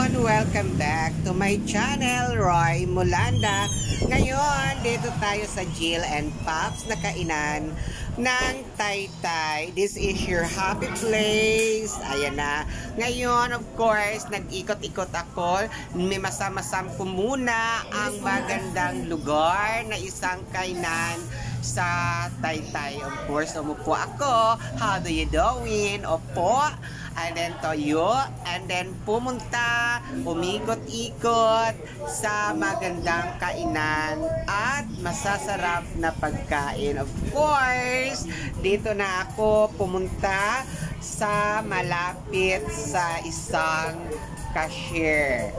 everyone! Welcome back to my channel, Roy Mulanda. Ngayon, dito tayo sa Jill and Pops na kainan ng Taytay. This is your happy place. Ayan na. Ngayon, of course, nag-ikot-ikot ako. May masam-masam ko muna ang magandang lugar na isang kainan sa Taytay. Of course, umupo ako. How do you doing? Opo. And then toyo, and then pumunta, umikot-ikot sa magandang kainan at masasarap na pagkain. Of course, dito na ako pumunta sa malapit sa isang cashier.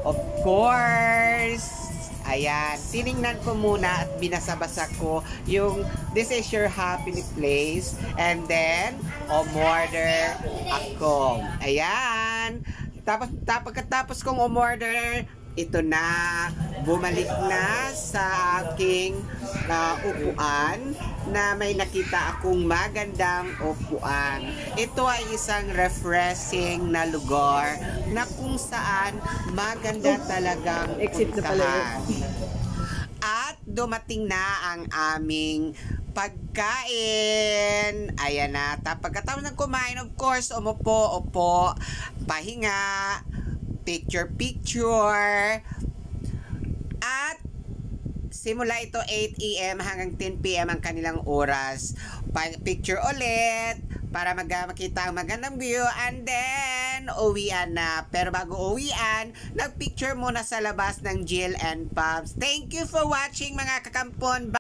Of course, ayan, tiningnan ko muna at binasa-basa ko yung this is your happy place, and then umorder ako. Ayan, pagkatapos kong umorder, ito na, bumalik na sa aking upuan na may nakita akong magandang upuan. Ito ay isang refreshing na lugar na kung saan maganda talagang puntahan. At dumating na ang aming pagkain. Ayan na. Pagkatapos ng kumain, of course, upo, pahinga, picture. At simula ito 8 AM hanggang 10 PM ang kanilang oras. Picture ulit para makita ang magandang view, and then uwian na. Pero bago uwian, nagpicture muna sa labas ng Jill and Pops. Thank you for watching, mga kakampon.